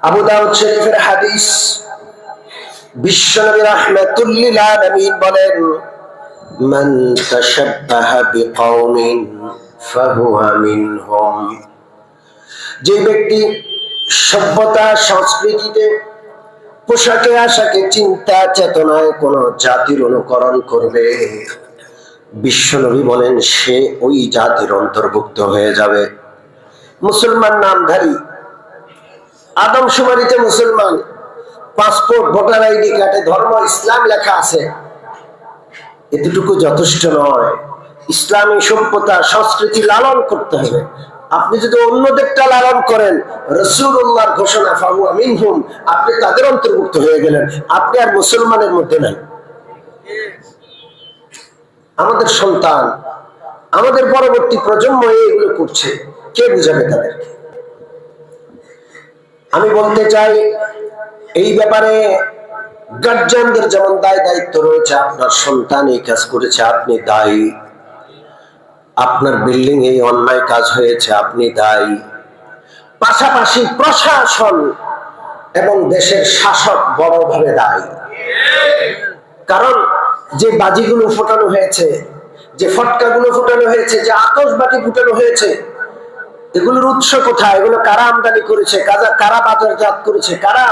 আবু দাউদ শরীফের হাদিস, বিশ্বনবী রাহমাতুল লিল আলামিন বলেন, মান তাশাব্বাহা বিকওমিন ফাহুয়া মিনহুম। যে ব্যক্তি সভ্যতা সংস্কৃতিতে, পোশাকে আশাকে, চিন্তা চেতনায় কোন জাতির অনুকরণ করবে, বিশ্বনবী বলেন সে ওই জাতির অন্তর্ভুক্ত হয়ে যাবে। মুসলমান নামধারী, আদমশুমারিতে মুসলমান, পাসপোর্ট, ভোটার আইডি কার্ডে ধর্ম ইসলাম লেখা আছে, এতটুকু যথেষ্ট নয়। ইসলামী সভ্যতা সংস্কৃতি লালন করতে হবে। আপনি যদি অন্যদেরটা লালন করেন, রাসূলুল্লাহর ঘোষণা ফাহুয়া মিনহুম, আপনি তাদের অন্তর্ভুক্ত হয়ে গেলেন, আপনি আর মুসলমানের মধ্যে নাই। আমাদের সন্তান, আমাদের পরবর্তী প্রজন্ম এগুলো করছে, কে বুঝাবে তাদেরকে? আমি বলতে চাই, এই ব্যাপারে গার্জিয়ানদের যেমন দায়িত্ব রয়েছে, আপনার সন্তান এই কাজ করেছে আপনি দায়ী, আপনার বিল্ডিং এই অন্যায় কাজ হয়েছে আপনি দায়ী, পাশাপাশি প্রশাসন এবং দেশের শাসক বড়ভাবে দায়ী। কারণ যে বাজিগুলো ফোটানো হয়েছে, যে ফটকাগুলো ফোটানো হয়েছে, যে আতশবাজি ফোটানো হয়েছে, এগুলোর উৎস কোথায়? এগুলো কারা আমদানি করেছে, কারা বাজারজাত করেছে, কারা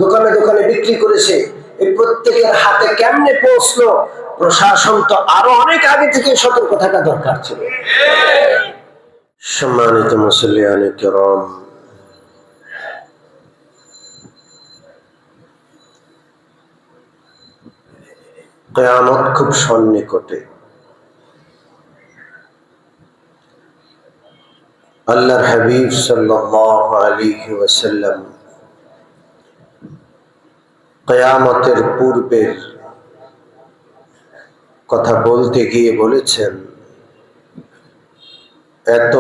দোকানে দোকানে বিক্রি করেছে, এই প্রত্যেকের হাতে কেমনে পৌঁছলো? প্রশাসন তো আরো অনেক আগে থেকে সতর্ক থাকা দরকার ছিল। সম্মানিত মুসল্লিয়ানে কিরাম, কিয়ামত খুব সন্নিকটে। আল্লাহর হাবিব সাল্লাল্লাহু আলাইহি ওয়াসাল্লাম কিয়ামতের পূর্বের কথা বলতে গিয়ে বলেছেন, এত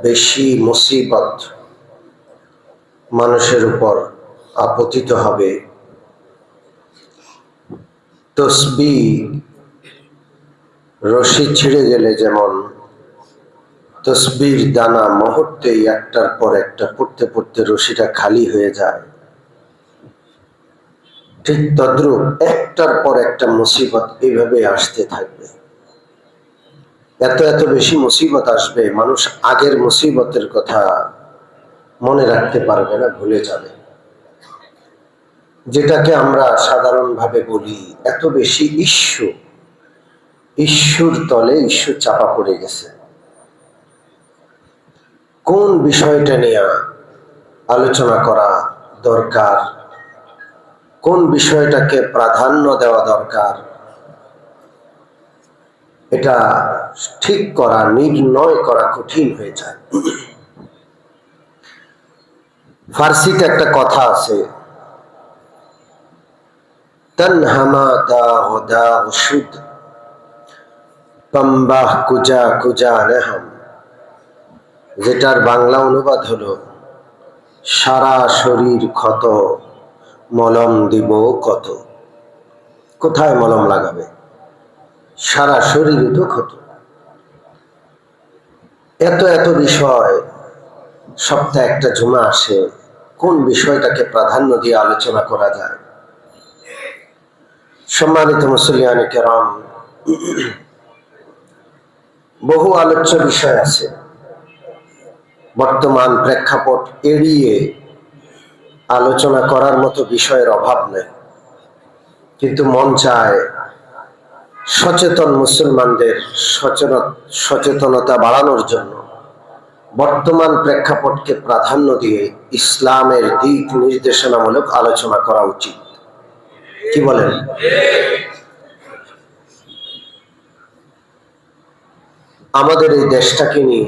বেশি মুসিবত মানুষের উপর আপতিত হবে, তসবিহ রশি ছিঁড়ে গেলে যেমন তসবির দানা মুহূর্তেই একটার পর একটা পড়তে পড়তে রশিটা খালি হয়ে যায়, ঠিক তদ্রূপ একটার পর একটা মুসিবত এইভাবে আসতে থাকবে। এত এত বেশি মুসিবত আসবে, মানুষ আগের মুসিবতের কথা মনে রাখতে পারবে না, ভুলে যাবে। যেটাকে আমরা সাধারণভাবে বলি এত বেশি ইস্যুর তলে ইস্যু চাপা পড়ে গেছে। কোন বিষয়টা নিয়ে আলোচনা করা দরকার, কোন বিষয়টাকে প্রাধান্য দেওয়া দরকার, এটা ঠিক করা, নির্ণয় করা কঠিন হয়ে যায়। ফার্সিতে একটা কথা আছে, তনহামা দা হুদা হুশুদ পম্বাহ কুজা কুজা নেহাম, যেটার বাংলা অনুবাদ হলো, সারা শরীর ক্ষত মলম দিব কত। কোথায় মলম লাগাবে? সারা শরীর তো ক্ষত। এত এত বিষয়, সপ্তাহে একটা জুমা আসে, কোন বিষয়টাকে প্রাধান্য দিয়ে আলোচনা করা যায়? সম্মানিত মুসল্লিয়ানে কেরাম, বহু আলোচ্য বিষয় আছে, বর্তমান প্রেক্ষাপট এড়িয়ে আলোচনা করার মতো বিষয়ের অভাব নেই। কিন্তু মন চায় সচেতন মুসলমানদের সচেতনতা বাড়ানোর জন্য বর্তমান প্রেক্ষাপটকে প্রাধান্য দিয়ে ইসলামের দিক নির্দেশনামূলক আলোচনা করা উচিত। কি বলেন? আমাদের এই দেশটাকে নিয়ে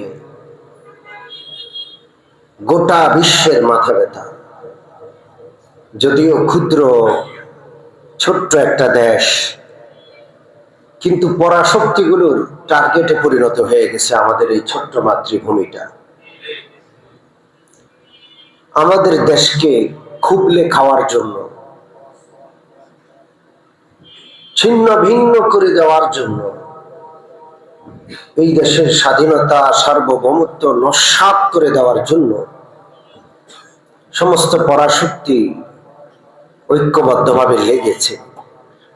গোটা বিশ্বের মাথা ব্যথা। যদিও ক্ষুদ্র ছোট্ট একটা দেশ, কিন্তু পরাশক্তিগুলোর টার্গেটে পরিণত হয়ে গেছে আমাদের এই ছোট্ট মাতৃভূমিটা। আমাদের দেশকে খুবলে খাওয়ার জন্য, ছিন্ন ভিন্ন করে দেওয়ার জন্য, এই দেশের স্বাধীনতা সার্বভৌমত্ব নস্যাৎ করে দেওয়ার জন্য সমস্ত পরাশক্তি ঐক্যবদ্ধভাবে লেগেছে।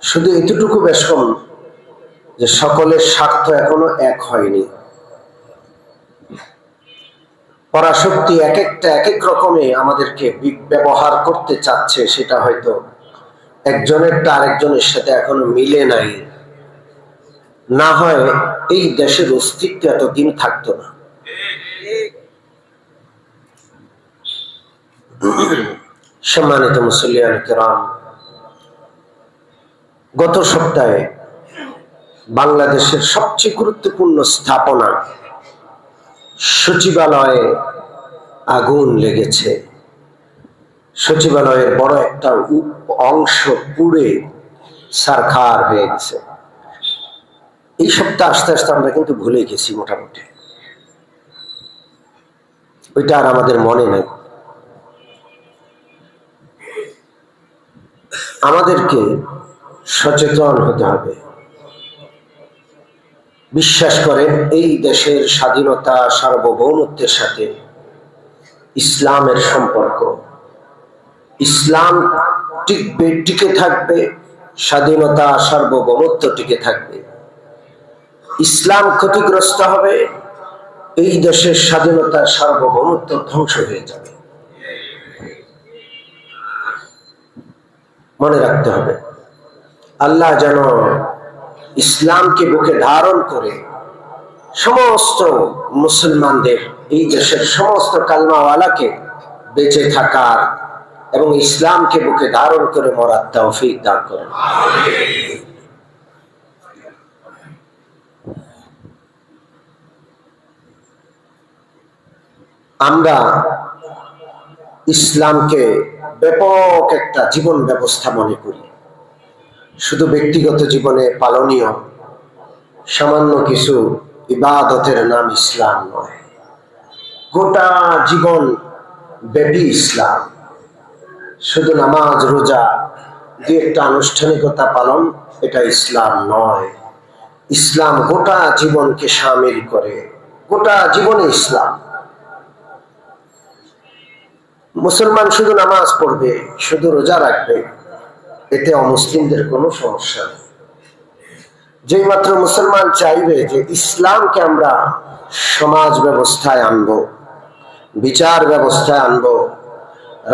শুধু এতটুকু বেশ কম যে সকলের স্বার্থ এখনো এক হয়নি। পরাশক্তি এক একটা এক এক রকমে আমাদেরকে ব্যবহার করতে চাচ্ছে, সেটা হয়তো একজনেরটা আরেকজনের সাথে এখনো মিলে নাই। না হয় এই দেশের অস্তিত্ব এতদিন থাকতো না। সম্মানিত মুসল্লিয়ান কিরাম, গত সপ্তাহে বাংলাদেশের সবচেয়ে গুরুত্বপূর্ণ স্থাপনা সচিবালয়ে আগুন লেগেছে। সচিবালয়ের বড় একটা অংশ পুড়ে ছারখার হয়ে গেছে। এই সপ্তাহ আস্তে আস্তে আমরা কিন্তু ভুলে গেছি মোটামুটি, ওইটা আর আমাদের মনে নেই। আমাদেরকে সচেতন হতে হবে। বিশ্বাস করেন, এই দেশের স্বাধীনতা সার্বভৌমত্বের সাথে ইসলামের সম্পর্ক। ইসলাম টিকবে, টিকে থাকবে, স্বাধীনতা সার্বভৌমত্ব টিকে থাকবে। ইসলাম ক্ষতিগ্রস্ত হবে, এই দেশের স্বাধীনতা সার্বভৌমত্ব ধ্বংস হয়ে যাবে। মনে রাখতে হবে, আল্লাহ যেন ইসলামকে বুকে ধারণ করে সমস্ত মুসলমানদের, এই দেশের সমস্ত কালমাওয়ালাকে বেঁচে থাকার এবং ইসলামকে বুকে ধারণ করে মরার তৌফিক দান করেন। আমরা ইসলামকে ব্যাপক একটা জীবন ব্যবস্থা মনে করি। শুধু ব্যক্তিগত জীবনে পালনীয় সামান্য কিছু ইবাদতের নাম ইসলাম নয়, গোটা জীবন ব্যাপী ইসলাম। শুধু নামাজ রোজা দিয়ে একটা আনুষ্ঠানিকতা পালন, এটা ইসলাম নয়। ইসলাম গোটা জীবনকে শামিল করে, গোটা জীবনে ইসলাম। মুসলমান শুধু নামাজ পড়বে, শুধু রোজা রাখবে, এতে অমুসলিমদের কোনো সমস্যা নেই। যেই মাত্র মুসলমান চাইবে যে ইসলামকে আমরা সমাজ ব্যবস্থায় আনবো, বিচার ব্যবস্থায় আনবো,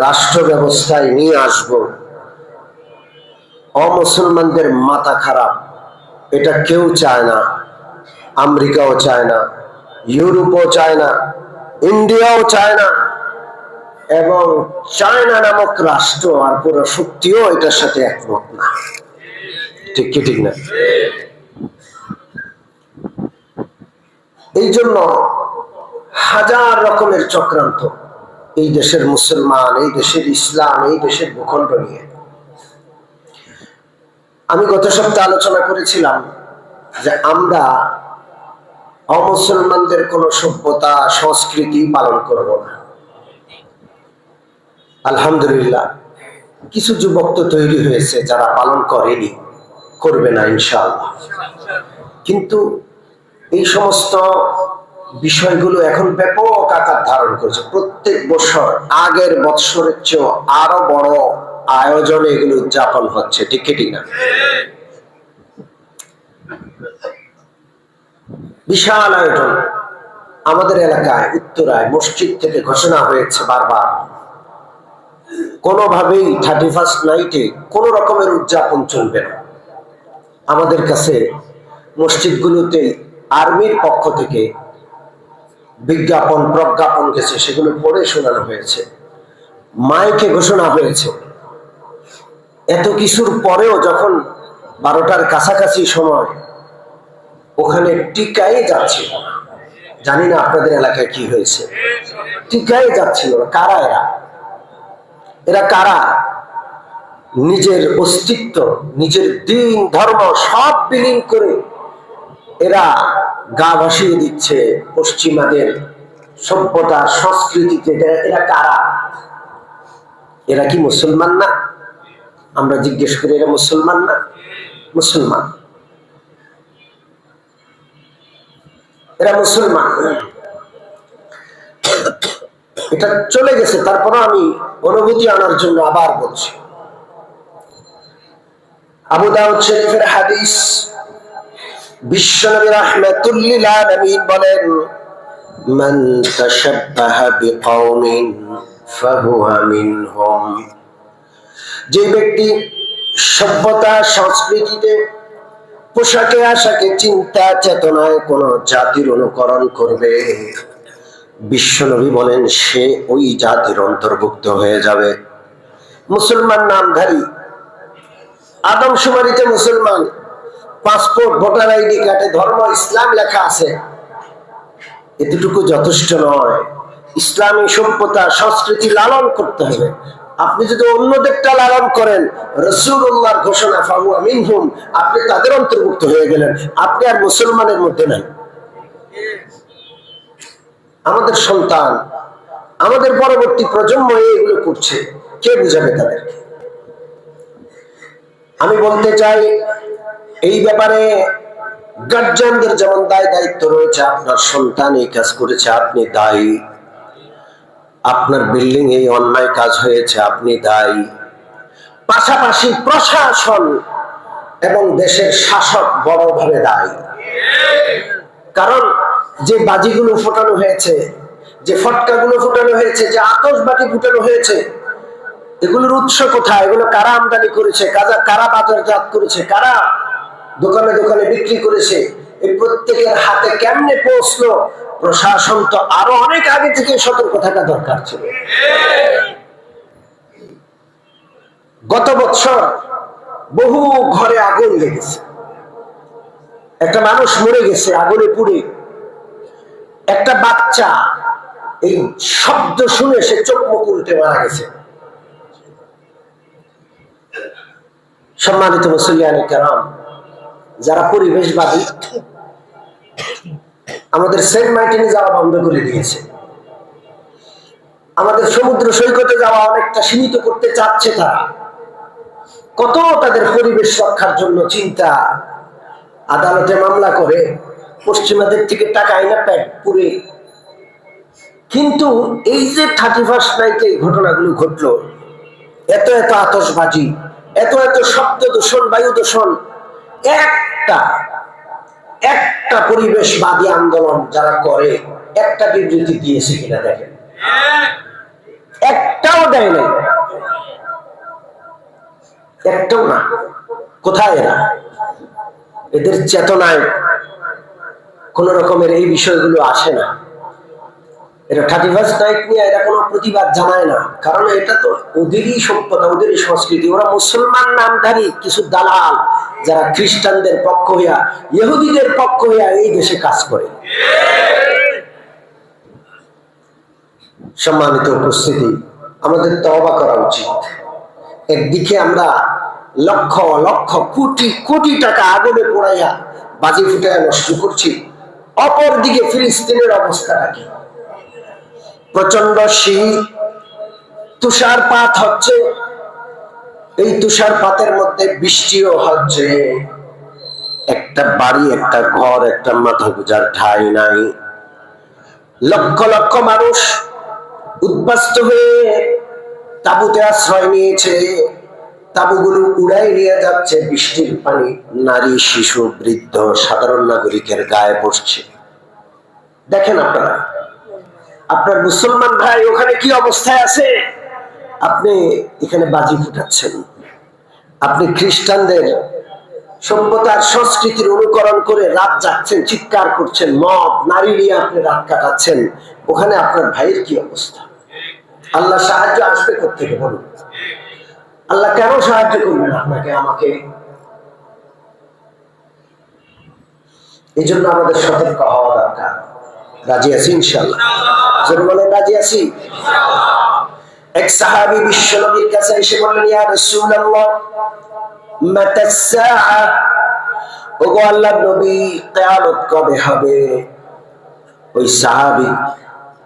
রাষ্ট্র ব্যবস্থায় নিয়ে আসবো, অমুসলমানদের মাথা খারাপ। এটা কেউ চায় না। আমেরিকাও চায় না, ইউরোপও চায় না, ইন্ডিয়াও চায় না, এবং চায়না নামক রাষ্ট্র আর পুরো শক্তিও এটার সাথে একমত না। ঠিক কি ঠিক না? এই জন্য হাজার রকমের চক্রান্ত এই দেশের মুসলমান, এই দেশের ইসলাম, এই দেশের ভূখণ্ড নিয়ে। আমি গত সপ্তাহে আলোচনা করেছিলাম যে আমরা অমুসলমানদের কোন সভ্যতা সংস্কৃতি পালন করব না। আলহামদুলিল্লাহ, কিছু যুবক তো তৈরি হয়েছে যারা পালন করেনি, করবে না ইনশাআল্লাহ। কিন্তু এই সমস্ত বিষয়গুলো এখন ব্যাপক আকার ধারণ করেছে। প্রত্যেক বছর আগের বৎসরের চেয়েও আরো বড় আয়োজনে এগুলো উদযাপন হচ্ছে। ঠিক ঠিক না? বিশাল আয়োজন। আমাদের এলাকায় উত্তরায় মসজিদ থেকে ঘোষণা হয়েছে বারবার, কোনোভাবেই 31st নাইটে কোন রকমের উদযাপন চলবে না। আমাদের কাছে মসজিদগুলোতে আর্মির পক্ষ থেকে বিজ্ঞাপন প্রজ্ঞাপন গেছে, সেগুলো পড়ে শোনানো হয়েছে, মাইকে ঘোষণা হয়েছে। এত কিছুর পরেও যখন 12টার কাছাকাছি সময় ওখানে টিকাই যাচ্ছিল না। জানি না আপনাদের এলাকায় কি হয়েছে, টিকাই যাচ্ছিল না। কারা এরা? এরা কারা? নিজের অস্তিত্ব, নিজের দিন ধর্ম সব বিলীন করে এরা গা ভাসিয়ে দিচ্ছে পশ্চিমাদের সভ্যতা সংস্কৃতিতে। এরা কারা? এরা কি মুসলমান না? আমরা জিজ্ঞেস করি, এরা মুসলমান না? মুসলমান, এরা মুসলমান। এটা চলে গেছে, তারপর আমি অনুভূতি আনার জন্য আবার বলছি। আবু দাউদ শরীফের হাদিস, বিশ্বনবী রাহমাতুল লিল আলামিন বলেন, মান তাশাব্বাহা বিকওমিন ফাহুয়া মিনহুম। যে ব্যক্তি সভ্যতা সংস্কৃতিতে, পোশাকে আশাকে, চিন্তা চেতনায় কোন জাতির অনুকরণ করবে, বিশ্বনবী বলেন সে ওই জাতির অন্তর্ভুক্ত হয়ে যাবে। মুসলমান নামধারী, আদমশুমারিতে মুসলমান, পাসপোর্ট, ভোটার আইডি কার্ডে ধর্ম ইসলাম লেখা আছে, এতটুকু যথেষ্ট নয়। ইসলামী সভ্যতা সংস্কৃতি লালন করতে হবে। আপনি যদি অন্যদেরটা লালন করেন, রাসূলুল্লাহর ঘোষণা ফাহুয়া মিনহুম, আপনি তাদের অন্তর্ভুক্ত হয়ে গেলেন, আপনি আর মুসলমানের মধ্যে নাই। আমাদের সন্তান, আমাদের পরবর্তী প্রজন্ম এগুলো করছে, কে বুঝাবে তাদেরকে? আমি বলতে চাই, এই ব্যাপারে গার্জিয়ানদের যেমন দায় দায়িত্ব রয়েছে, আপনার সন্তান এই কাজ করেছে, আপনি দায়ী। আপনার বিল্ডিং এই অন্যায় কাজ হয়েছে, আপনি দায়ী। পাশাপাশি প্রশাসন এবং দেশের শাসক বড়ভাবে দায়ী। কারণ যে বাজিগুলো ফোটানো হয়েছে, যে ফটকাগুলো ফোটানো হয়েছে, যে আতশবাজি ফুটানো হয়েছে, এগুলোর উৎস কোথায়? এগুলো কারা আমদানি করেছে, কারা বাজারজাত করেছে, কারা দোকানে দোকানে বিক্রি করেছে, এই প্রত্যেকের হাতে কেমনে পৌঁছলো? প্রশাসন তো আরো অনেক আগে থেকে সতর্ক থাকা দরকার ছিল। গত বছর বহু ঘরে আগুন লেগেছে, একটা মানুষ মরে গেছে আগুনে পুড়ে। একটা বাচ্চা এই শব্দ শুনে সে চোখ মুখ উল্টে মারা গেছে। সম্মানিত মুসলিয়ানে কেরাম, যারা পরিবেশবাদী, আমাদের সেন্ট মার্টিনে যাওয়া বন্ধ করে দিয়েছে, আমাদের সমুদ্র সৈকতে যাওয়া অনেকটা সীমিত করতে চাচ্ছে তারা। কত তাদের পরিবেশ রক্ষার জন্য চিন্তা, আদালতে মামলা করে পশ্চিমাদের থেকে টাকা আইনা প্যাট পুরে। কিন্তু এই যে 31st নাইটে ঘটনাগুলো ঘটলো, এত এত আতশবাজি, এত এত শব্দ দূষণ, বায়ু দূষণ, একটা পরিবেশবাদী আন্দোলন যারা করে একটা বিবৃতি দিয়েছে কিনা দেখেন? একটাও দেয় নাই, একটাও না। কোথায় এরা? এদের চেতনায় কোন রকমের এই বিষয়গুলো আসে না। এরা 31st নাইট নিয়ে এরা কোনো প্রতিবাদ জানায় না, কারণ এটা তো ওদেরই সভ্যতা, ওদেরই সংস্কৃতি। ওরা মুসলমান নামধারী কিছু দালাল, যারা খ্রিস্টানদের পক্ষ হইয়া, ইহুদিদের পক্ষ হইয়া এই দেশে কাজ করে। সম্মানিত উপস্থিতি, আমাদের তওবা করা উচিত। একদিকে আমরা লক্ষ লক্ষ কোটি কোটি টাকা আগুনে পোড়াইয়া বাজি ফুটাইয়া নষ্ট করছি, অপরদিকে ফিলিস্তিনের অবস্থাটা কি? প্রচন্ড শীত, তুষারপাত হচ্ছে, এই তুষারপাতের মধ্যে বৃষ্টিও হচ্ছে, একটা বাড়ি, একটা ঘর, একটা মাথা গুজার ঠাঁই নাই। লক্ষ লক্ষ মানুষ উদ্বাস্ত হয়ে তাঁবুতে আশ্রয় নিয়েছে, তাঁবুগুলো উড়াই নিয়ে যাচ্ছে বৃষ্টির পানি, নারী, শিশু, বৃদ্ধ, সাধারণ নাগরিকের গায়ে পড়ছে। দেখেন আপনারা, আপনার মুসলমান ভাই ওখানে কি অবস্থায় আছে? আপনি এখানে বাজি ফুটাচ্ছেন, আপনি খ্রিস্টানদের সভ্যতার সংস্কৃতির অনুকরণ করে রাত যাচ্ছেন, চিৎকার করছেন, মদ নারী নিয়ে আপনি রাত কাটাচ্ছেন। ওখানে আপনার ভাইয়ের কি অবস্থা? আল্লাহ সাহায্য আসবে কোত্থেকে বলুন? আল্লাহ কেন সাহায্য করবেন আপনাকে, আমাকে? এই জন্য আমাদের সতর্ক হওয়া দরকার। রাজি আছি ইনশাআল্লাহ? যদি বলেন রাজি আছি। এক সাহাবী বিশ্বনবীর কাছে এসে বললেন, ইয়া রাসূলুল্লাহ, মাতা সাআ, ওগো আল্লাহর নবী, কিয়ামত কবে হবে? ওই সাহাবী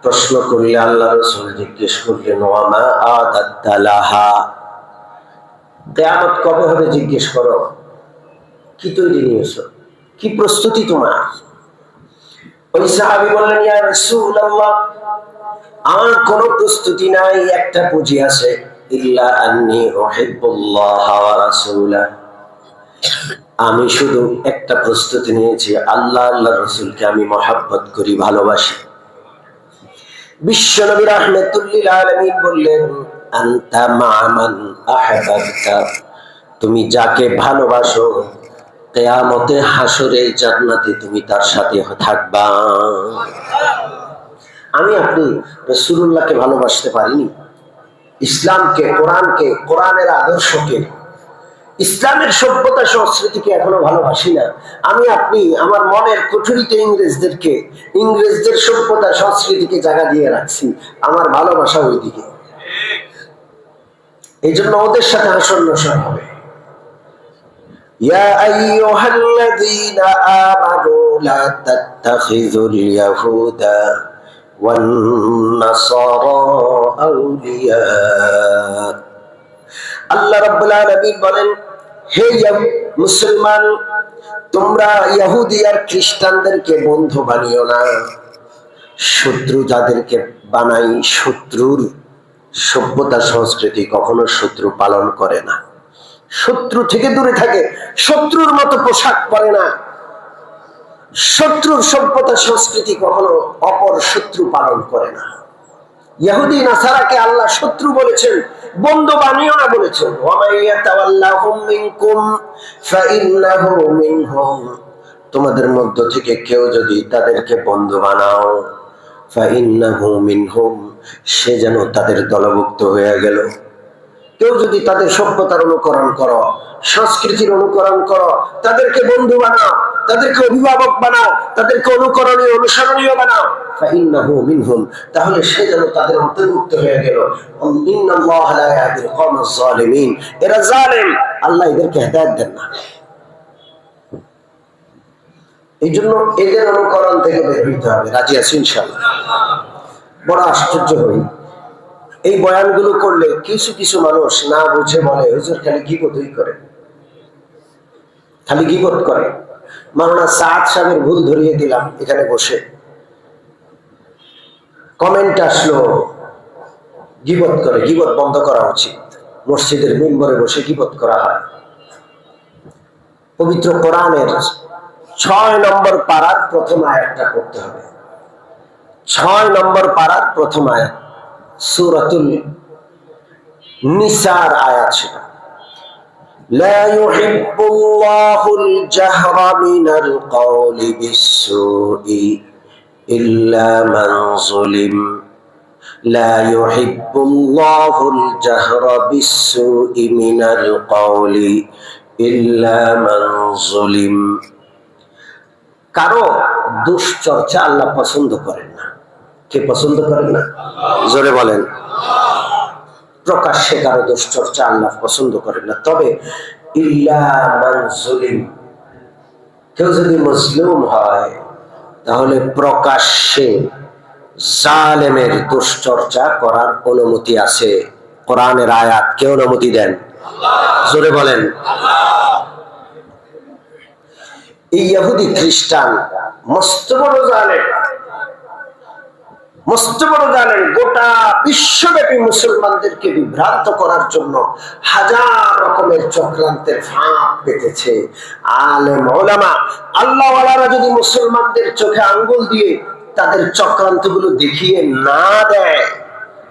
প্রশ্ন করলে আল্লাহ রাসূল জিজ্ঞেস করলেন, ওয়া মা আদাত্তা লাহা, কিয়ামত কবে হবে জিজ্ঞেস করো, কি তৈরি নিয়েছো, কি প্রস্তুতি তোমার? ওই সাহাবী বললেন, ইয়া রাসূলুল্লাহ, আমার কোনো প্রস্তুতি নাই, একটা পুঁজি আছে, ইল্লা আন্নী উহিব্বুল্লাহ ওয়া রাসূলা। আমি শুধু একটা প্রস্তুতি নিয়েছি, আল্লাহ আল্লাহর রাসূলকে আমি মহব্বত করি, ভালোবাসি। বিশ্বনবী রাহমাতুল লিল আলামিন বললেন, আনতা মা মান আহাব্বাতা, তুমি যাকে ভালোবাসো কিয়ামতে হাসরে জান্নাতে তুমি তার সাথে থাকবা। আমি আপনি রাসূলুল্লাহকে ভালোবাসতে পারিনি, ইসলামকে, কোরআনকে, কোরআনের আদর্শকে, ইসলামের সভ্যতা সংস্কৃতিকে এখনো ভালোবাসি না। আমি আপনি আমার মনের কুঠুরিতে ইংরেজদেরকে, ইংরেজদের সভ্যতা সংস্কৃতিকে জায়গা দিয়ে রাখছি, আমার ভালোবাসা ওইদিকে। এই জন্য ওদের সাথে হাসর নশর হবে। ইয়া আইয়ুহাল্লাযীনা আমানু লা তাত্তাখিযুল ইয়াহুদা ওয়ান নাসারা আউলিয়া। আল্লাহ রাব্বুল আলামিন বলেন, হে মুসলমান, তোমরা ইহুদি আর খ্রিস্টানদেরকে বন্ধু বানিও না। শত্রু যাদেরকে বানাই, শত্রুর সভ্যতা সংস্কৃতি কখনো শত্রু পালন করে না, শত্রু থেকে দূরে থাকে, শত্রুর মতো পোশাক পরে না, শত্রুর সভ্যতা সংস্কৃতি কখনো অপর শত্রু পালন করে না। ইহুদি নাসারাকে আল্লাহ শত্রু বলেছেন, বন্ধু বানিও না বলেছেন। ওয়া মাইয়াতাওয়াল্লাহুম মিনকুম ফাইন্নাহু মিনহুম, তোমাদের মধ্য থেকে কেউ যদি তাদেরকে বন্ধু বানাও, ফাইন্নাহু মিনহুম, সে যেন তাদের দলভুক্ত হয়ে গেল। কেউ যদি তাদের সভ্যতার অনুকরণ করো, সংস্কৃতির অনুকরণ করো, তাদেরকে বন্ধু বানাও, তাদেরকে অভিভাবক বানাও, তাদেরকে অনুকরণীয়, অনুসরণীয় বানাও, ফাইন্নাহু মিনহুম, তাহলে সে যেন তাদের অন্তর্ভুক্ত হয়ে গেল। ইন্নাল্লাহা লা ইয়াহদিল কওমাজ জালিমিন, এরা জালেম, আল্লাহ এদেরকে হেদায়েত দেন না। এই জন্য এদের অনুকরণ থেকে বের হইতে হবে। রাজি আছি ইনশাআল্লাহ? বড় আশ্চর্য হই, এই বয়ানগুলো করলে কিছু কিছু মানুষ না বুঝে বলে, হুজুর খালি গীবতই করে, খালি গীবত করে। মাওলানা সাদ সাহেবের ভুল ধরিয়ে দিলাম এখানে বসে, কমেন্ট আসলো গীবত করে, গীবত বন্ধ করা উচিত। মসজিদের মিম্বরে বসে গীবত করা হয়। পবিত্র কোরআনের 6 নম্বর পারার প্রথম আয়াতটা পড়তে হবে। 6 নম্বর পারার প্রথম আয়াত, সূরাতুল নিসার আয়াত সেটা। লা ইউহিব্বুল্লাহুল জাহরা মিনাল কওলি বিসসুই ইল্লা মান যুলিম। লা ইউহিব্বুল্লাহুল জাহরা বিসসুই মিনাল কওলি ইল্লা মান যুলিম। কারো দুশ্চর্চা আল্লাহ পছন্দ করেন না। কে পছন্দ করেন না? জোরে বলেন। প্রকাশ্যে কারো দুশ্চর্চা আল্লাহ পছন্দ করেন না। তবে ইল্লা মান যুলিম, কেউ যদি মুসলিম হয় তাহলে প্রকাশ্যে জালেমের দুশ্চর্চা করার অনুমতি আছে। কোরআনের আয়াত কে অনুমতি দেন? জোরে বলেন। এই ইহুদি খ্রিস্টান মস্ত বড় জালেম, মস্ত বড় জালেম। গোটা বিশ্বব্যাপী মুসলমানদেরকে বিভ্রান্ত করার জন্য হাজার রকমের চক্রান্তের ফাঁদ পেতেছে। আলেম ওলামা আল্লাহ ওয়ালারা যদি মুসলমানদের চোখে আঙ্গুল দিয়ে তাদের চক্রান্তগুলো দেখিয়ে না দেয়,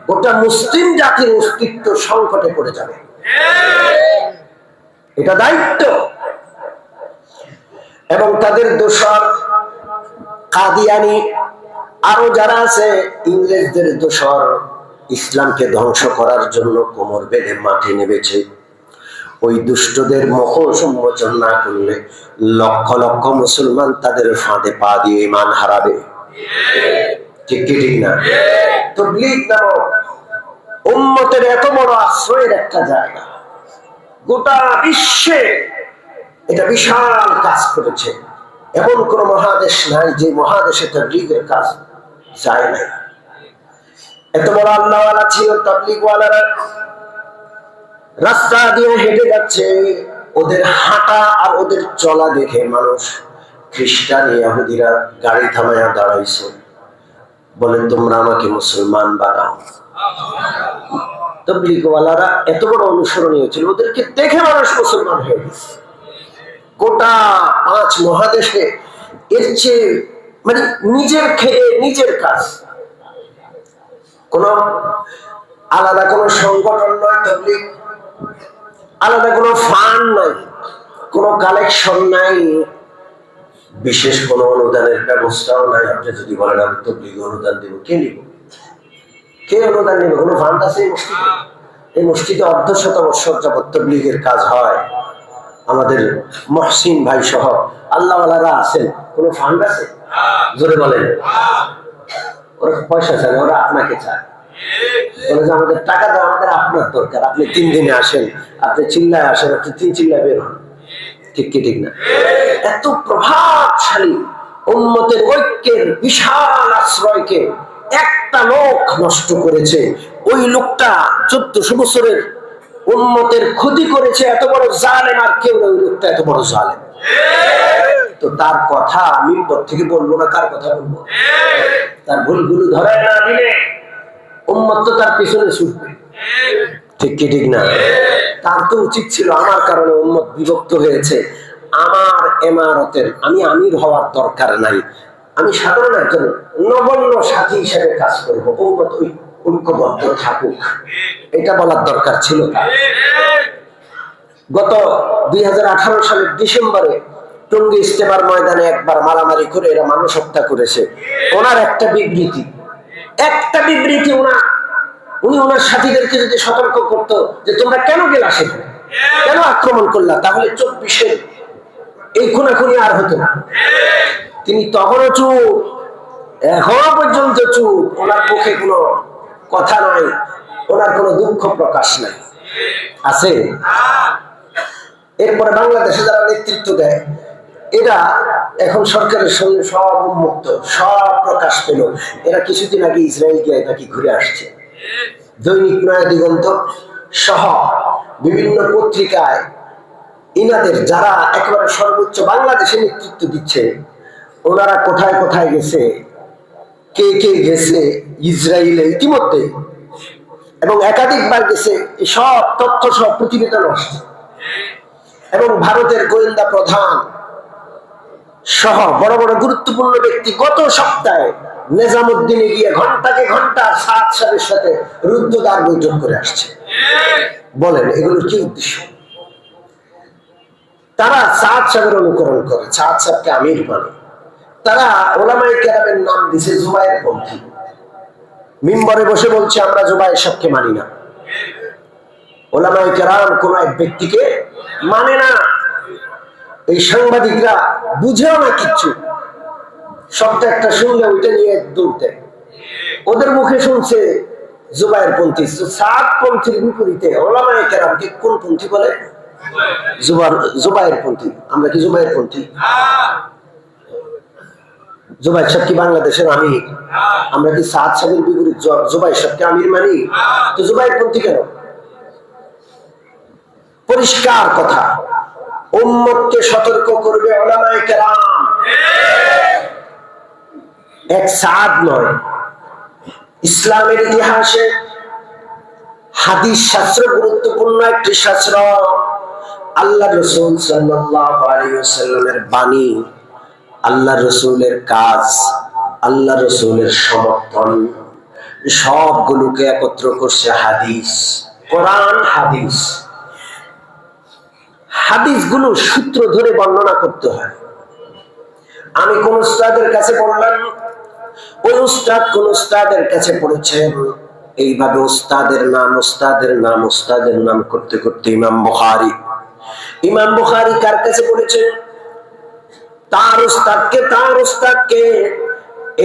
গোটা মুসলিম জাতির অস্তিত্ব সংকটে পড়ে যাবে। এটা দায়িত্ব। এবং তাদের দোসর কাদিয়ানি আরো যারা আছে, ইংরেজদের দোসর, ইসলামকে ধ্বংস করার জন্য কোমর বেঁধে মাঠে নেমেছে। ওই দুষ্টদের মুখ উন্মোচন না করলে লক্ষ লক্ষ মুসলমান তাদের ফাঁদে পা দিয়ে ঈমান হারাবে। ঠিক কি ঠিক না? তাবলীগ নামক উম্মতের এত বড় আশ্রয়ের একটা জায়গা, গোটা বিশ্বে এটা বিশাল কাজ করেছে। এমন কোন মহাদেশ নাই যে মহাদেশে তাবলীগের কাজ যায় নাই। এত বড় আল্লাহওয়ালা ছিল, তাবলীগওয়ালারা রাস্তা দিয়ে হেঁটে যাচ্ছে, ওদের হাঁটা আর ওদের চলা দেখে মানুষ, খ্রিস্টান ইহুদিরা গাড়ি থামায়া দাঁড়াইছে, বলে তোমরা আমাকে মুসলমান বানাও। তাবলীগওয়ালারা এত বড় অনুসরণীয় ছিল, ওদেরকে দেখে মানুষ মুসলমান হয়ে গেছে। গোটা 5 মহাদেশে এর চেয়ে মানে নিজের খেয়ে নিজের কাজ, কোন আলাদা কোন সংগঠন নয় তাবলীগ, আলাদা কোন ফান্ড নাই, কোন কালেকশন নাই, বিশেষ কোন অনুদানের ব্যবস্থাও নাই। আপনি যদি বলেন আমি তাবলীগে অনুদান দিব, কে নিব? কে অনুদান নিবে? কোন ফান্ড আছে এই মসজিদে? এই মসজিদে অর্ধশত বছর যাবত তাবলীগের কাজ হয়। আমাদের মহসিন ভাই সহ আল্লাহওয়ালারা আছেন, কোন ফান্ড আছে? জোরে বলেন। ওরা পয়সা চায়, ওরা আপনাকে চায়, বলে যে আমাদের টাকা দাও, আমাদের আপনার দরকার। আপনি 3 দিনে আসেন, আপনি চিল্লায় আসেন, আপনি 3 চিল্লায় বের হন। ঠিক কি ঠিক না? এত প্রভাবশালী উম্মতের ঐক্যের বিশাল আশ্রয়কে একটা লোক নষ্ট করেছে। ওই লোকটা 1400 বছরের উম্মতের ক্ষতি করেছে। এত বড় জালেম আর কেউ না, ওই লোকটা এত বড় জালেম। তো তার কথা মিম্বর থেকে বলবো না, কার কথা বলবো? তার ভুলগুলো ধরে না দিলে উম্মত তো তার পিছনে ছুটবে। ঠিক কি ঠিক না? তার তো উচিত ছিল, আমার কারণে উম্মত বিভক্ত হয়েছে, আমার এমারতের আমি আমির হওয়ার দরকার নাই, আমি সাধারণ একজন নগণ্য সাথী হিসেবে কাজ করবো, উম্মত ঐক্যবদ্ধ থাকুক, এটা বলার দরকার ছিল তার। গত 2018 সালের ডিসেম্বরে টঙ্গী ইস্তেমার ময়দানে একবার মারামারি করে এরা মানুষ হত্যা করেছে। ওনার একটা বিবৃতি উনি ওনার সাথীদেরকে যদি সতর্ক করতো যে তোমরা কেন গেলা সেখানে, কেন আক্রমণ করলা, তাহলে 24-এর এই খুনাখুনি আর হতো না। তিনি তখনও চুপ, এখনো পর্যন্ত চুপ। ওনার মুখে কোনো কথা নাই, ওনার কোনো দুঃখ প্রকাশ নাই। আছে? এরপরে বাংলাদেশে যারা নেতৃত্ব দেয় এরা এখন সরকারের সঙ্গে সব উন্মুক্ত, সব প্রকাশ পেল। এরা কিছুদিন আগে ইসরায়েল গিয়ে নাকি ঘুরে আসছে। দৈনিক নয়া দিগন্ত সহ বিভিন্ন পত্রিকায় ইনাদের যারা একেবারে সর্বোচ্চ বাংলাদেশে নেতৃত্ব দিচ্ছে, ওনারা কোথায় কোথায় গেছে, কে কে গেছে ইসরায়েলে ইতিমধ্যে, এবং একাধিকবার গেছে, সব তথ্য সব প্রতিবেদন আসছে। এবং ভারতের গোয়েন্দা প্রধান সহ বড় বড় গুরুত্বপূর্ণ ব্যক্তি গত সপ্তাহে নিজামুদ্দিনে গিয়ে ঘন্টাকে ঘন্টা সাদ সাহেবের সাথে রুদ্ধদ্বার বৈঠক করে আসছে। বলেন এগুলোর কি উদ্দেশ্য? তারা সাদ সাহেবের অনুকরণ করে, সাদ সাহেবকে আমির মানে। তারা ওলামায়ে কেরামের নাম দিছে জুবায়ের পন্থী। মিম্বরে বসে বলছে আমরা জুবায়ের সাহেবকে মানি না। ওলামায়ে কেরাম কোন এক ব্যক্তিকে মানে না। এই সাংবাদিকরা বুঝেও না কিচ্ছু, শব্দ একটা শুনলে ওইটা নিয়ে দৌড়তে। ওদের মুখে শুনছে জুবায়ের পন্থী, সাদ পন্থীর বিপরীতে ওলামায়ে কেরামকে কোন পন্থী বলে? জুবায়ের পন্থী। আমরা কি জুবায়ের পন্থী? জুবায়ের সাহেব কি বাংলাদেশের আমির? আমরা কি সাদ সাহেবের বিপরীত জুবায়ের সাহেবকে আমির মানি? তো জুবায়ের পন্থী কেন? পরিষ্কার কথা, উম্মতকে সতর্ক করবে উলামায়ে কেরাম, এক সাদ নয়। ইসলামের ইতিহাসে হাদিস শাস্ত্র গুরুত্বপূর্ণ একটি শাস্ত্র। আল্লাহ রাসূল সাল্লাল্লাহু আলাইহি ওয়াসাল্লামের বাণী, আল্লাহ রাসূলের কাজ, আল্লাহ রাসূলের সমর্থন, সবগুলোকে একত্র করছে হাদিস, কোরআন হাদিস। হাদিসগুলো সূত্র ধরে বর্ণনা করতে হয়। আমি কোন উস্তাদের কাছে পড়লাম, ওই উস্তাদ কোন উস্তাদের কাছে পড়েছেন, এইভাবে উস্তাদের নাম করতে করতে ইমাম বুখারী কার কাছে পড়েছেন? তার উস্তাদকে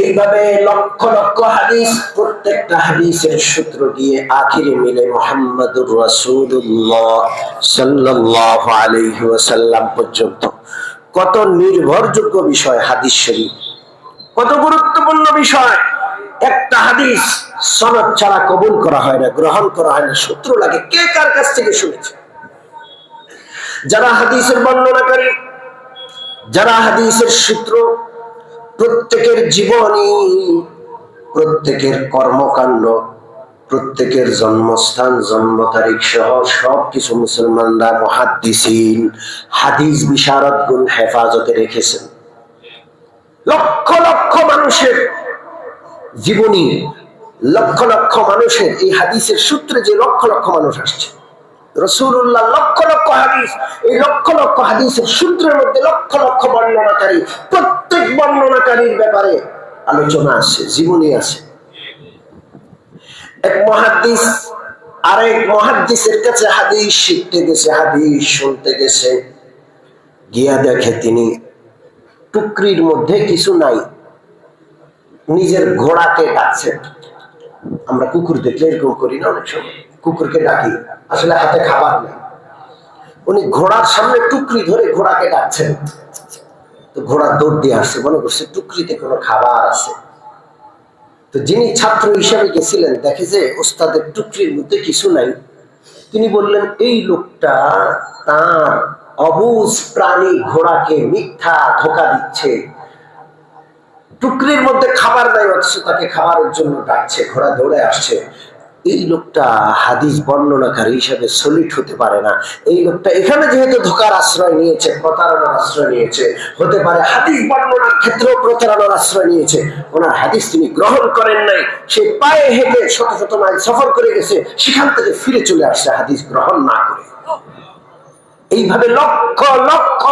এইভাবে লক্ষ লক্ষ হাদিস, প্রত্যেকটা হাদিসের সূত্র দিয়ে আখিরে মিলে মুহাম্মাদুর রাসূলুল্লাহ সাল্লাল্লাহু আলাইহি ওয়াসাল্লাম পর্যন্ত। কত নির্ভরযোগ্য বিষয় হাদিস শরীফ, কত গুরুত্বপূর্ণ বিষয়। একটা হাদিস সনদ ছাড়া কবুল করা হয় না, গ্রহণ করা হয় না, সূত্র লাগে। কে কার কাছ থেকে শুনেছে? যারা হাদিসের বর্ণনাকারী, যারা হাদিসের সূত্র, প্রত্যেকের জীবনী প্রত্যেকের কর্মকাণ্ড, প্রত্যেকের জন্মস্থান, জন্ম তারিখ সহ সবকিছু মুসলমানরা মুহাদ্দিসিন, হাদিস বিশারদগণ হেফাজতে রেখেছেন। লক্ষ লক্ষ মানুষের জীবনী, লক্ষ লক্ষ মানুষের এই হাদিসের সূত্রে যে লক্ষ লক্ষ মানুষ আসছে, রাসূলুল্লাহ লক্ষ লক্ষ হাদিস, এই লক্ষ লক্ষ হাদিসের সূত্রের মধ্যে লক্ষ লক্ষ বর্ণনাকারী, প্রত্যেক বর্ণনাকারীর ব্যাপারে আলোচনা আছে, জীবনী আছে। এক মুহাদ্দিস আরেক মুহাদ্দিসের কাছে হাদিস শিখতে গেছে, হাদিস শুনতে গেছে, গিয়া দেখে তিনি টুকরির মধ্যে কিছু নাই, নিজের ঘোড়াকে ডাকছেন। আমরা কুকুর দেখলে এরকম করি না, অনেক সময় কুকুরকে ডাকি, আসলে হাতে খাবার নেই, উনি ঘোড়ার সামনে টুকরি ধরে ঘোড়াকে ডাকছেন। তো ঘোড়া দৌড় দিয়ে আসছে, মনে করছে টুকরিতে কোনো খাবার আছে। তো যিনি ছাত্র হিসাবে গেছিলেন, দেখে যে ওস্তাদের টুকরির মধ্যে কিছু নাই। তিনি বললেন, এই লোকটা তার অবুঝ প্রাণী ঘোড়াকে মিথ্যা ধোঁকা দিচ্ছে, টুকরির মধ্যে খাবার নাই অথচ তাকে খাবারের জন্য ডাকছে, ঘোড়া দৌড়ে আসছে। এই লোকটা হাদিস বর্ণনাকারী হিসাবে সলিড হতে পারে না। এই লোকটা এখানে যেহেতু ধোঁকার আশ্রয় নিয়েছে, প্রতারণার আশ্রয় নিয়েছে, হতে পারে হাদিস বর্ণনার ক্ষেত্রেও প্রতারণার আশ্রয় নিয়েছে। ওনার হাদিস তিনি গ্রহণ করেন নাই, সে পায়ে হেঁটে শত শত মাইল সফর করে গেছে, সেখান থেকে ফিরে চলে আসছে হাদিস গ্রহণ না করে। এইভাবে লক্ষ লক্ষ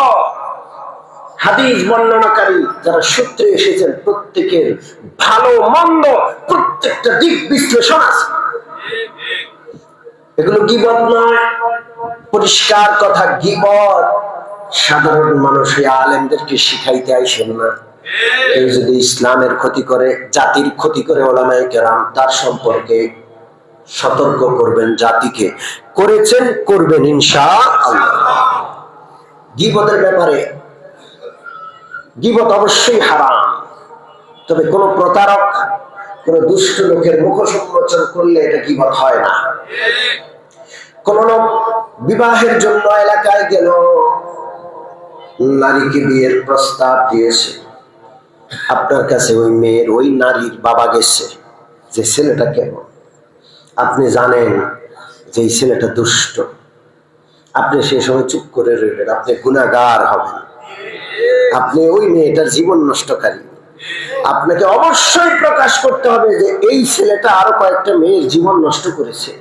হাদিস বর্ণনাকারী যারা সূত্রে এসেছেন, প্রত্যেকের ভালো মন্দ প্রত্যেকটা দিক বিশ্লেষণ আছে। এগুলো গীবত নয়, পরিষ্কার কথা। গীবত সাধারণ মানুষ আলেমদেরকে শিখাইতে আইসেন না। কেউ যদি ইসলামের ক্ষতি করে, জাতির ক্ষতি করে, ওলামায়ে কেরাম তার সম্পর্কে সতর্ক করবেন, জাতিকে করেছেন, করবেন ইনশাআল্লাহ। গীবতের ব্যাপারে, গীবত অবশ্যই হারাম, তবে কোন প্রতারক, কোন দুষ্ট লোকের মুখোশ উন্মোচন করলে এটা গীবত হয় না। কোন লোক বিবাহের জন্য এলাকায় গেল, নারীকে বিয়ের প্রস্তাব দিয়েছে, আপনার কাছে ওই মেয়ের, ওই নারীর বাবা গেছে যে ছেলেটা কেমন, আপনি জানেন যে এই ছেলেটা দুষ্ট, আপনি সেই সময় চুপ করে রইলেন, আপনি গুনাহগার হবেন, আপনি ওই মেয়েটার জীবন নষ্টকারী। আপনাকে অবশ্যই প্রকাশ করতে হবে যে এই ছেলেটা আরো কয়েকটা মেয়ের জীবন নষ্ট করেছে,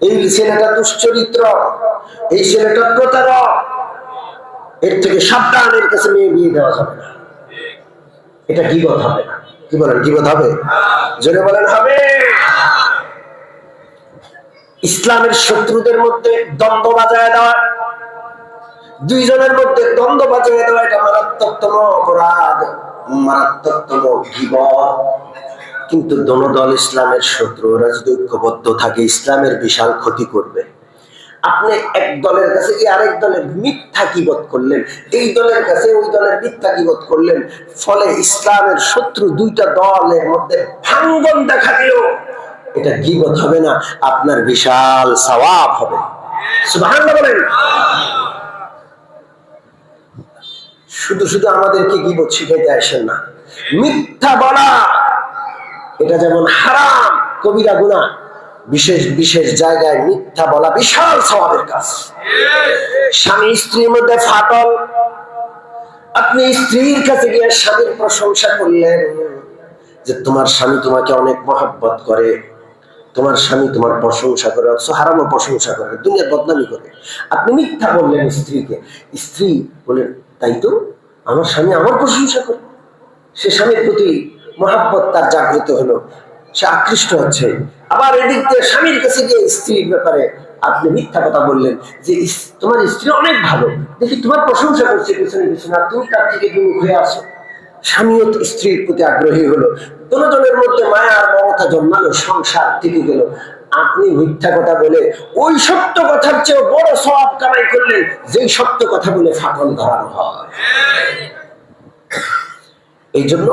এই ছেলেটা দুশ্চরিত্র, এই ছেলেটা প্রতারক, এর থেকে সাবধান, এর কাছে মেয়ে বিয়ে দেওয়া যাবে না। এটা গীবত হবে না। কি বলেন, গীবত হবে? জোরে বলেন হবে। ইসলামের শত্রুদের মধ্যে দ্বন্দ্ব বাজায় দেওয়া, দুইজনের মধ্যে দ্বন্দ্ব বাজায় দেওয়া, এটা মারাত্মকতম অপরাধ, মারাত্মকতম গীবত। কিন্তু দোনো দল ইসলামের শত্রু, ওরা যদি ঐক্যবদ্ধ থাকে ইসলামের বিশাল ক্ষতি করবে। আপনি এক দলের কাছে আরেক দলের মিথ্যা গীবত করলেন, এই দলের কাছে ওই দলের মিথ্যা গীবত করলেন, ফলে ইসলামের শত্রু দুইটা দলের মধ্যে ভাঙ্গন দেখা দিল। এটা গীবত হবে না, আপনার বিশাল সওয়াব হবে। সুবহানাল্লাহ বলেন। শুধু শুধু আমাদেরকে গীবত শিখাইতে আসেন না। মিথ্যা বলা এটা যেমন হারাম, কবিরা গুনাহ, বিশেষ বিশেষ জায়গায় মিথ্যা বলা বিশাল সওয়াবের কাজ। স্বামী স্ত্রীর মধ্যে ফাটল, আপনি স্ত্রীর কাছে গিয়ে স্বামীর প্রশংসা করলেন যে তোমার স্বামী তোমাকে অনেক মহব্বত করে, তোমার স্বামী তোমার প্রশংসা করে, অথচ হারামও প্রশংসা করে, দুনিয়ার বদনামি করে। আপনি মিথ্যা বললেন স্ত্রীকে, স্ত্রী বলেন তাই তো, আমার স্বামী আমার প্রশংসা করে। সে স্বামীর প্রতি মহব্বত তার জাগ্রত হলো, সে আকৃষ্ট হচ্ছে। আবার এদিক দিয়ে স্বামীর কাছে গিয়ে স্ত্রীর ব্যাপারে আপনি মিথ্যা কথা বললেন যে তোমার স্ত্রী অনেক ভালো, দেখি তোমার প্রশংসা করছে পিছনে পিছনে, আর তুমি তার থেকে বিমুখ হয়ে আসো। স্বামীও স্ত্রীর প্রতি আগ্রহী হলো, দুজনের মধ্যে মায়া আর মমতা জন্মালো, সংসার টিকে গেল। আপনি মিথ্যা কথা বলে ওই সত্য কথার চেয়ে বড় সওয়াব কামাই করলেন, যেই সত্য কথা বলে ফাটল ধরানো হয়। এই জন্য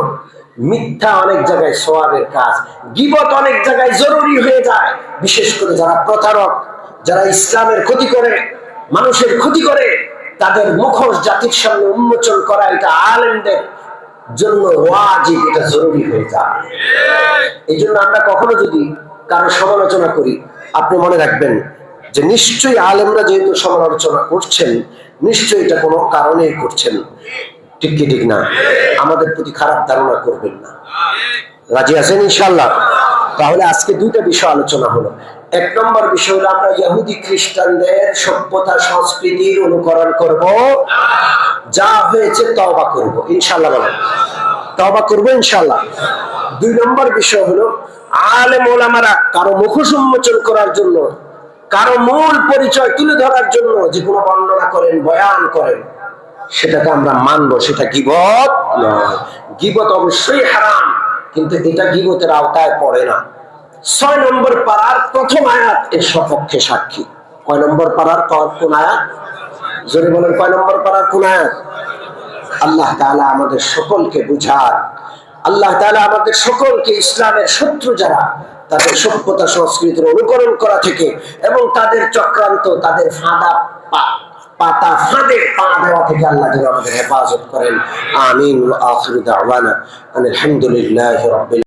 মিথ্যা অনেক জায়গায় সওয়াবের কাজ, গীবত অনেক জায়গায় জরুরি হয়ে যায়। বিশেষ করে যারা প্রতারক, যারা ইসলামের ক্ষতি করে, মানুষের ক্ষতি করে, তাদের মুখোশ জাতির সামনে উন্মোচন করা এটা আলেমদের জন্য ওয়াজিব, এটা জরুরি হয়ে যায়। এই জন্য আমরা কখনো যদি কারো সমালোচনা করি, আপনি মনে রাখবেন যে নিশ্চয়ই আলেমরা যেহেতু সমালোচনা করছেন, নিশ্চয়ই এটা কোনো কারণেই করছেন। ঠিক কি ঠিক না? আমাদের প্রতি খারাপ ধারণা করবেন না। রাজি আছেন ইনশাআল্লাহ? তাহলে আজকে দুইটা বিষয় আলোচনা হলো। এক নম্বর বিষয় হলো আমরা ইহুদি খ্রিস্টানদের সভ্যতা সংস্কৃতির অনুকরণ করব, যা হয়েছে তওবা করব ইনশাআল্লাহ। বলেন তওবা করব ইনশাআল্লাহ। দুই নম্বর বিষয় হলো আলেম ওলামারা কারো মুখোশ উন্মোচন করার জন্য, কারো মূল পরিচয় তুলে ধরার জন্য যে কোনো বর্ণনা করেন, বয়ান করেন, সেটাকে আমরা মানবো। সেটা গীবত নয়। গীবত অবশ্যই হারাম, কিন্তু এটা গীবতের আওতায় পড়ে না। 6 নম্বর পারার প্রথম আয়াত এর সপক্ষে সাক্ষী। কয় নম্বর পারার কোন আয়াত? জোরে বলেন, কয় নম্বর পারার কোন আয়াত? আল্লাহ তাআলা আমাদের সকলকে বুঝার, আল্লাহ তাআলা আমাদের সকলকে ইসলামের শত্রু যারা, তাদের সভ্যতা সংস্কৃতির অনুকরণ করা থেকে এবং তাদের চক্রান্ত, তাদের পাতা ফাঁদে পা দেওয়া থেকে আল্লাহ যেন আমাদের হেফাজত করেন। আমিন। ওয়া আখিরু দাওয়ানা আলহামদুলিল্লাহি রাব্বিল